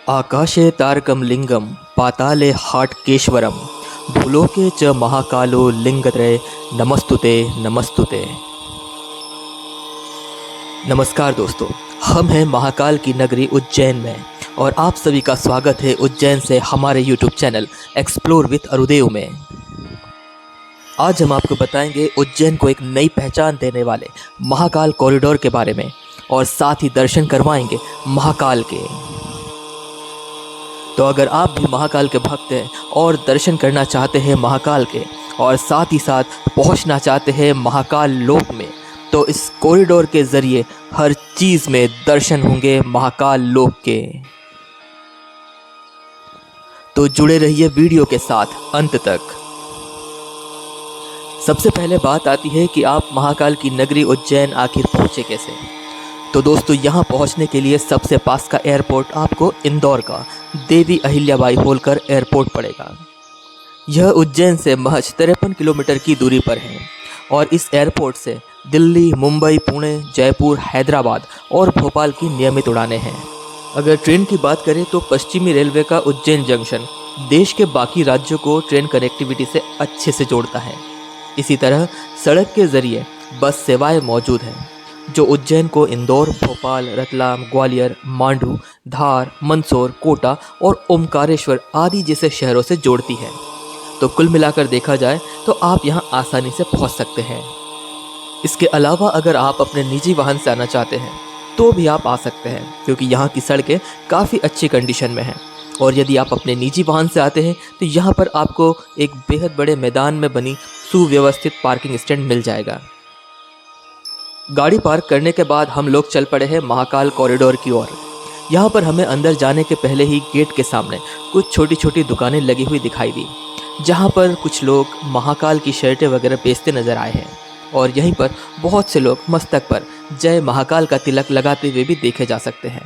आकाशे तारकं लिंगं पाताले हाटकेश्वरं भूलोके च महाकालो लिंगत्रय नमस्तुते नमस्तुते। नमस्कार दोस्तों, हम हैं महाकाल की नगरी उज्जैन में और आप सभी का स्वागत है उज्जैन से हमारे YouTube चैनल एक्सप्लोर विथ अरुदेव में। आज हम आपको बताएंगे उज्जैन को एक नई पहचान देने वाले महाकाल कॉरिडोर के बारे में और साथ ही दर्शन करवाएंगे महाकाल के। तो अगर आप भी महाकाल के भक्त हैं और दर्शन करना चाहते हैं महाकाल के और साथ ही साथ पहुंचना चाहते हैं महाकाल लोक में, तो इस कॉरिडोर के ज़रिए हर चीज़ में दर्शन होंगे महाकाल लोक के। तो जुड़े रहिए वीडियो के साथ अंत तक। सबसे पहले बात आती है कि आप महाकाल की नगरी उज्जैन आखिर पहुँचे कैसे। तो दोस्तों, यहाँ पहुँचने के लिए सबसे पास का एयरपोर्ट आपको इंदौर का देवी अहिल्याबाई होलकर एयरपोर्ट पड़ेगा। यह उज्जैन से महज 53 किलोमीटर की दूरी पर है और इस एयरपोर्ट से दिल्ली, मुंबई, पुणे, जयपुर, हैदराबाद और भोपाल की नियमित उड़ानें हैं। अगर ट्रेन की बात करें तो पश्चिमी रेलवे का उज्जैन जंक्शन देश के बाकी राज्यों को ट्रेन कनेक्टिविटी से अच्छे से जोड़ता है। इसी तरह सड़क के ज़रिए बस सेवाएं मौजूद हैं जो उज्जैन को इंदौर, भोपाल, रतलाम, ग्वालियर, मांडू, धार, मंदसौर, कोटा और ओमकारेश्वर आदि जैसे शहरों से जोड़ती है। तो कुल मिलाकर देखा जाए तो आप यहां आसानी से पहुंच सकते हैं। इसके अलावा अगर आप अपने निजी वाहन से आना चाहते हैं तो भी आप आ सकते हैं, क्योंकि यहाँ की सड़कें काफ़ी अच्छी कंडीशन में हैं। और यदि आप अपने निजी वाहन से आते हैं तो यहाँ पर आपको एक बेहद बड़े मैदान में बनी सुव्यवस्थित पार्किंग स्टैंड मिल जाएगा। गाड़ी पार्क करने के बाद हम लोग चल पड़े हैं महाकाल कॉरिडोर की ओर। यहाँ पर हमें अंदर जाने के पहले ही गेट के सामने कुछ छोटी छोटी दुकानें लगी हुई दिखाई दी, जहाँ पर कुछ लोग महाकाल की शर्टें वगैरह बेचते नजर आए हैं और यहीं पर बहुत से लोग मस्तक पर जय महाकाल का तिलक लगाते हुए भी देखे जा सकते हैं।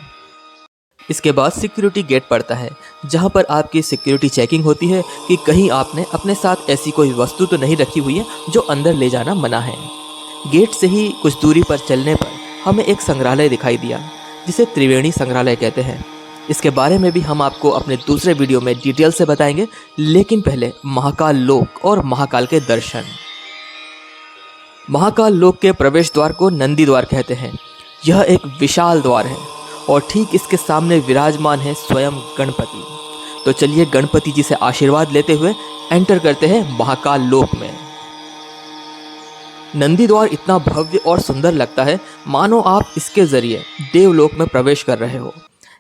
इसके बाद सिक्योरिटी गेट पड़ता है, जहाँ पर आपकी सिक्योरिटी चेकिंग होती है कि कहीं आपने अपने साथ ऐसी कोई वस्तु तो नहीं रखी हुई है जो अंदर ले जाना मना है। गेट से ही कुछ दूरी पर चलने पर हमें एक संग्रहालय दिखाई दिया, जिसे त्रिवेणी संग्रहालय कहते हैं। इसके बारे में भी हम आपको अपने दूसरे वीडियो में डिटेल से बताएंगे, लेकिन पहले महाकाल लोक और महाकाल के दर्शन। महाकाल लोक के प्रवेश द्वार को नंदी द्वार कहते हैं। यह एक विशाल द्वार है और ठीक इसके सामने विराजमान है स्वयं गणपति। तो चलिए गणपति जी से आशीर्वाद लेते हुए एंटर करते हैं महाकाल लोक में। नंदी द्वार इतना भव्य और सुंदर लगता है मानो आप इसके जरिए देवलोक में प्रवेश कर रहे हो।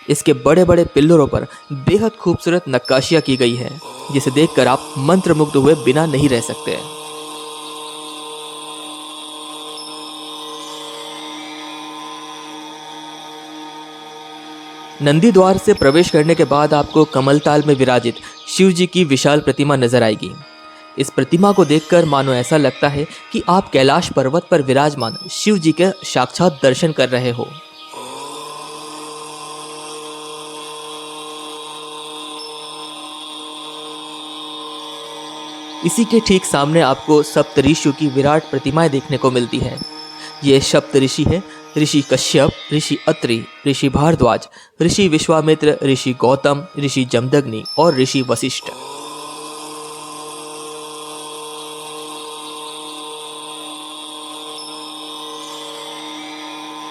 इसके बड़े बड़े पिल्लरों पर बेहद खूबसूरत नक्काशियां की गई है, जिसे देखकर आप मंत्रमुग्ध हुए बिना नहीं रह सकते। नंदी द्वार से प्रवेश करने के बाद आपको कमलताल में विराजित शिव जी की विशाल प्रतिमा नजर आएगी। इस प्रतिमा को देखकर मानो ऐसा लगता है कि आप कैलाश पर्वत पर विराजमान शिव जी के साक्षात दर्शन कर रहे हो। इसी के ठीक सामने आपको सप्तऋषियों की विराट प्रतिमाएं देखने को मिलती हैं। ये सप्तऋषि हैं ऋषि कश्यप, ऋषि अत्रि, ऋषि भारद्वाज, ऋषि विश्वामित्र, ऋषि गौतम, ऋषि जमदग्नि और ऋषि वशिष्ठ।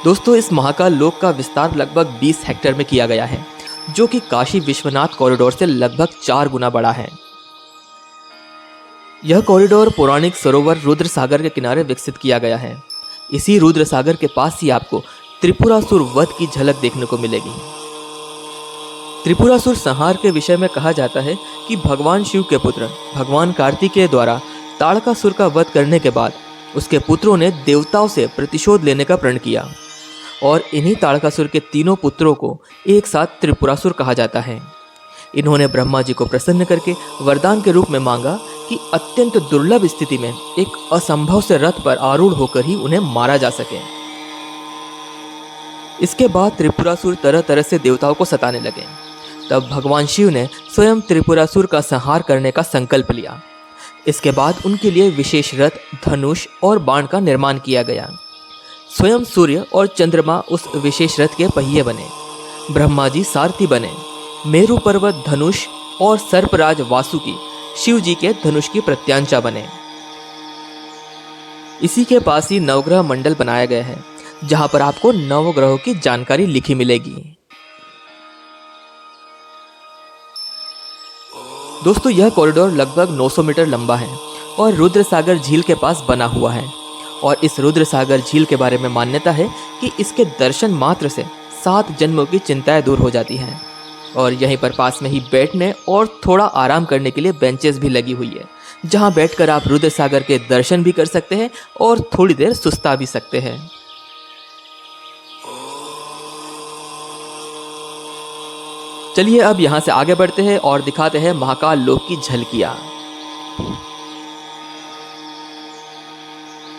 दोस्तों, इस महाकाल लोक का विस्तार लगभग 20 हेक्टेयर में किया गया है, जो कि काशी विश्वनाथ कॉरिडोर से लगभग 4 गुना बड़ा है। यह कॉरिडोर पौराणिक सरोवर रुद्र सागर के किनारे विकसित किया गया है। इसी रुद्र सागर के पास ही आपको त्रिपुरासुर वध की झलक देखने को मिलेगी। त्रिपुरासुर संहार के विषय में कहा जाता है कि भगवान शिव के पुत्र भगवान कार्तिकेय द्वारा ताड़कासुर का वध करने के बाद उसके पुत्रों ने देवताओं से प्रतिशोध लेने का प्रण किया और इन्हीं ताड़कासुर के तीनों पुत्रों को एक साथ त्रिपुरासुर कहा जाता है। इन्होंने ब्रह्मा जी को प्रसन्न करके वरदान के रूप में मांगा कि अत्यंत दुर्लभ स्थिति में एक असंभव से रथ पर आरूढ़ होकर ही उन्हें मारा जा सके। इसके बाद त्रिपुरासुर तरह तरह से देवताओं को सताने लगे। तब भगवान शिव ने स्वयं त्रिपुरासुर का संहार करने का संकल्प लिया। इसके बाद उनके लिए विशेष रथ, धनुष और बाण का निर्माण किया गया। स्वयं सूर्य और चंद्रमा उस विशेष रथ के पहिए बने, ब्रह्मा जी सारथी बने, मेरु पर्वत धनुष और सर्पराज वासुकी शिव जी के धनुष की प्रत्यांशा बने। इसी के पास ही नवग्रह मंडल बनाया गया है, जहां पर आपको नवग्रहों की जानकारी लिखी मिलेगी। दोस्तों यह कॉरिडोर लगभग 900 मीटर लंबा है और रुद्र सागर झील के पास बना हुआ है। और इस रुद्र सागर झील के बारे में मान्यता है कि इसके दर्शन मात्र से 7 जन्मों की चिंताएं दूर हो जाती हैं। और यहीं पर पास में ही बैठने और थोड़ा आराम करने के लिए बेंचेस भी लगी हुई है, जहां बैठकर आप रुद्र सागर के दर्शन भी कर सकते हैं और थोड़ी देर सुस्ता भी सकते हैं। चलिए अब यहां से आगे बढ़ते हैं और दिखाते हैं महाकाल लोक की झलकियां।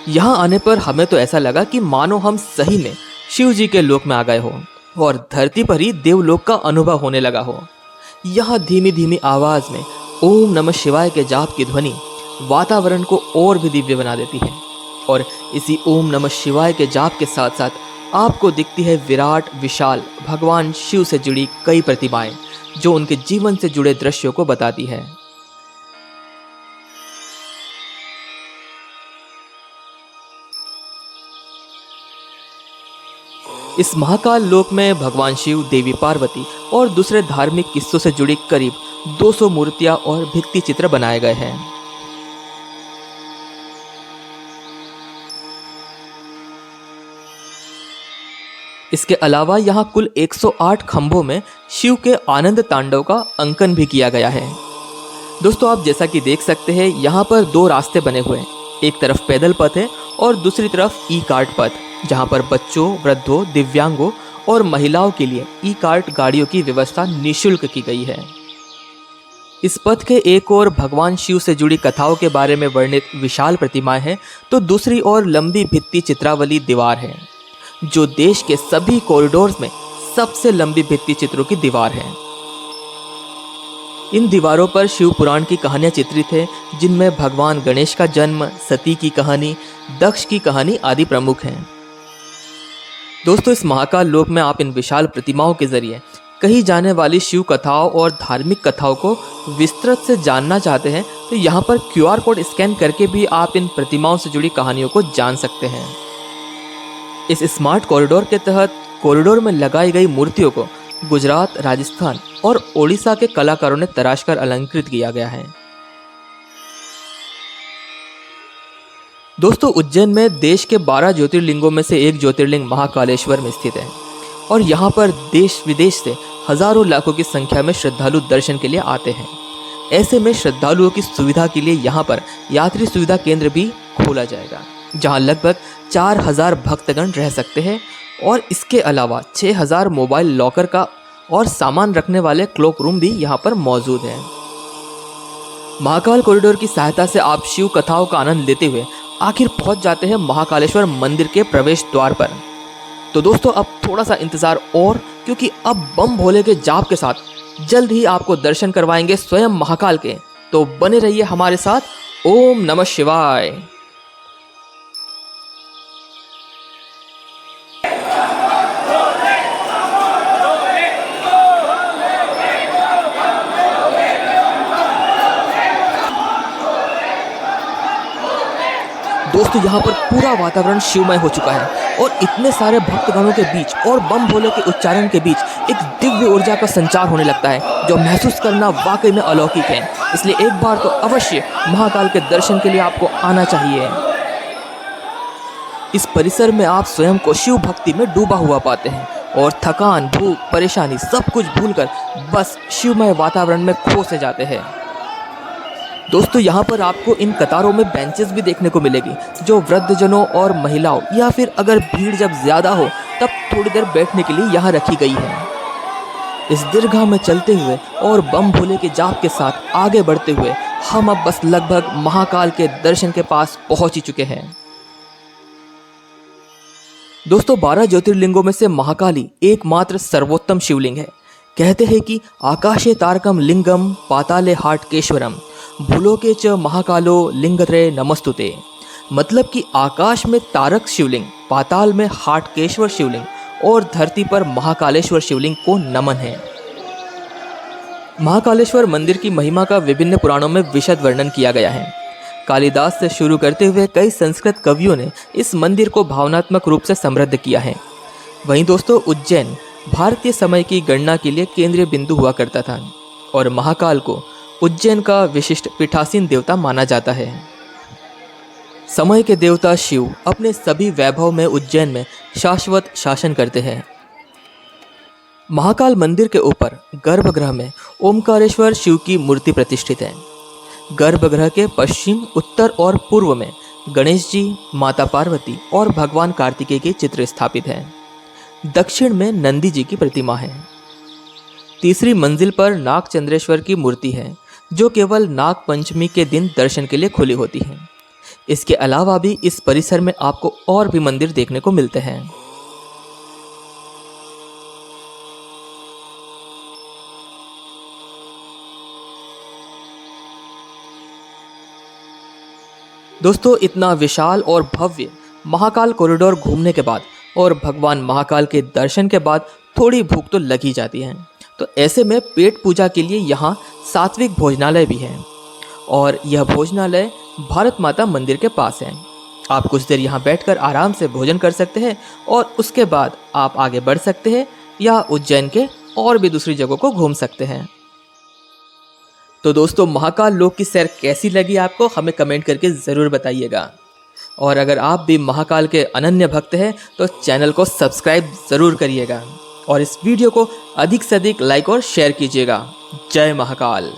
यहां आने पर हमें तो ऐसा लगा कि मानो हम सही में शिव जी के लोक में आ गए हो और धरती पर ही देवलोक का अनुभव होने लगा हो। यहां धीमी धीमी आवाज में ओम नमः शिवाय के जाप की ध्वनि वातावरण को और भी दिव्य बना देती है। और इसी ओम नमः शिवाय के जाप के साथ साथ आपको दिखती है विराट विशाल भगवान शिव से जुड़ी कई प्रतिमाएं, जो उनके जीवन से जुड़े दृश्यों को बताती है। इस महाकाल लोक में भगवान शिव, देवी पार्वती और दूसरे धार्मिक किस्सों से जुड़ी करीब 200 मूर्तियां और भित्ति चित्र बनाए गए हैं। इसके अलावा यहाँ कुल 108 खंभों में शिव के आनंद तांडव का अंकन भी किया गया है। दोस्तों आप जैसा कि देख सकते हैं, यहाँ पर 2 रास्ते बने हुए हैं। एक तरफ पैदल पथ है और दूसरी तरफ ई कार्ट पथ, जहाँ पर बच्चों, वृद्धों, दिव्यांगों और महिलाओं के लिए ई कार्ट गाड़ियों की व्यवस्था निःशुल्क की गई है। इस पथ के एक ओर भगवान शिव से जुड़ी कथाओं के बारे में वर्णित विशाल प्रतिमाएं हैं, तो दूसरी ओर लंबी भित्ति चित्रावली दीवार है, जो देश के सभी कॉरिडोर्स में सबसे लंबी भित्ति चित्रों की दीवार है। इन दीवारों पर शिव पुराण की कहानियां चित्रित है, जिनमें भगवान गणेश का जन्म, सती की कहानी, दक्ष की कहानी आदि प्रमुख हैं। दोस्तों इस महाकाल लोक में आप इन विशाल प्रतिमाओं के जरिए कही जाने वाली शिव कथाओं और धार्मिक कथाओं को विस्तृत से जानना चाहते हैं, तो यहाँ पर QR कोड स्कैन करके भी आप इन प्रतिमाओं से जुड़ी कहानियों को जान सकते हैं। इस स्मार्ट कॉरिडोर के तहत कॉरिडोर में लगाई गई मूर्तियों को गुजरात, राजस्थान और ओडिशा के कलाकारों ने तराशकर अलंकृत किया गया है। दोस्तों उज्जैन में देश के 12 ज्योतिर्लिंगों में से एक ज्योतिर्लिंग महाकालेश्वर में स्थित है और यहाँ पर देश विदेश से हजारों लाखों की संख्या में श्रद्धालु दर्शन के लिए आते हैं। ऐसे में श्रद्धालुओं की सुविधा के लिए यहाँ पर यात्री सुविधा केंद्र भी खोला जाएगा, जहाँ लगभग 4000 भक्तगण रह सकते हैं। और इसके अलावा 6000 मोबाइल लॉकर का और सामान रखने वाले क्लॉक रूम भी यहाँ पर मौजूद है। महाकाल कॉरिडोर की सहायता से आप शिव कथाओं का आनंद लेते हुए आखिर पहुंच जाते हैं महाकालेश्वर मंदिर के प्रवेश द्वार पर। तो दोस्तों अब थोड़ा सा इंतजार और, क्योंकि अब बम भोले के जाप के साथ जल्द ही आपको दर्शन करवाएंगे स्वयं महाकाल के। तो बने रहिए हमारे साथ। ओम नमः शिवाय। दोस्तों यहाँ पर पूरा वातावरण शिवमय हो चुका है और इतने सारे भक्तगणों के बीच और बम भोले के उच्चारण के बीच एक दिव्य ऊर्जा का संचार होने लगता है, जो महसूस करना वाकई में अलौकिक है। इसलिए एक बार तो अवश्य महाकाल के दर्शन के लिए आपको आना चाहिए। इस परिसर में आप स्वयं को शिव भक्ति में डूबा हुआ पाते हैं और थकान, भूख, परेशानी सब कुछ भूलकर बस शिवमय वातावरण में खो से जाते हैं। दोस्तों यहाँ पर आपको इन कतारों में बेंचेस भी देखने को मिलेगी, जो वृद्धजनों और महिलाओं या फिर अगर भीड़ जब ज़्यादा हो तब थोड़ी देर बैठने के लिए यहाँ रखी गई है। इस दीर्घा में चलते हुए और बम भोले के जाप के साथ आगे बढ़ते हुए हम अब बस लगभग महाकाल के दर्शन के पास पहुँच ही चुके हैं। दोस्तों 12 ज्योतिर्लिंगों में से महाकाली एकमात्र सर्वोत्तम शिवलिंग है। कहते हैं कि आकाशे तारकम लिंगम पाताले हाटकेश्वरम भूलोके च महाकालो लिंगत्रय नमस्तुते। मतलब कि आकाश में तारक शिवलिंग, पाताल में हाटकेश्वर शिवलिंग और धरती पर महाकालेश्वर शिवलिंग को नमन है। महाकालेश्वर मंदिर की महिमा का विभिन्न पुराणों में विशद वर्णन किया गया है। कालिदास से शुरू करते हुए कई संस्कृत कवियों ने इस मंदिर को भावनात्मक रूप से समृद्ध किया है। वहीं दोस्तों, उज्जैन भारतीय समय की गणना के लिए केंद्रीय बिंदु हुआ करता था और महाकाल को उज्जैन का विशिष्ट पीठासीन देवता माना जाता है। समय के देवता शिव अपने सभी वैभव में उज्जैन में शाश्वत शासन करते हैं। महाकाल मंदिर के ऊपर गर्भगृह में ओमकारेश्वर शिव की मूर्ति प्रतिष्ठित है। गर्भगृह के पश्चिम, उत्तर और पूर्व में गणेश जी, माता पार्वती और भगवान कार्तिकेय के चित्र स्थापित हैं। दक्षिण में नंदी जी की प्रतिमा है। तीसरी मंजिल पर नागचंद्रेश्वर की मूर्ति है, जो केवल नाग पंचमी के दिन दर्शन के लिए खुली होती है। इसके अलावा भी इस परिसर में आपको और भी मंदिर देखने को मिलते हैं। दोस्तों, इतना विशाल और भव्य महाकाल कॉरिडोर घूमने के बाद और भगवान महाकाल के दर्शन के बाद थोड़ी भूख तो लग ही जाती है। तो ऐसे में पेट पूजा के लिए यहाँ सात्विक भोजनालय भी है और यह भोजनालय भारत माता मंदिर के पास है। आप कुछ देर यहाँ बैठकर आराम से भोजन कर सकते हैं और उसके बाद आप आगे बढ़ सकते हैं या उज्जैन के और भी दूसरी जगहों को घूम सकते हैं। तो दोस्तों, महाकाल लोक की सैर कैसी लगी आपको, हमें कमेंट करके ज़रूर बताइएगा। और अगर आप भी महाकाल के अनन्य भक्त हैं तो चैनल को सब्सक्राइब ज़रूर करिएगा और इस वीडियो को अधिक से अधिक लाइक और शेयर कीजिएगा। जय महाकाल।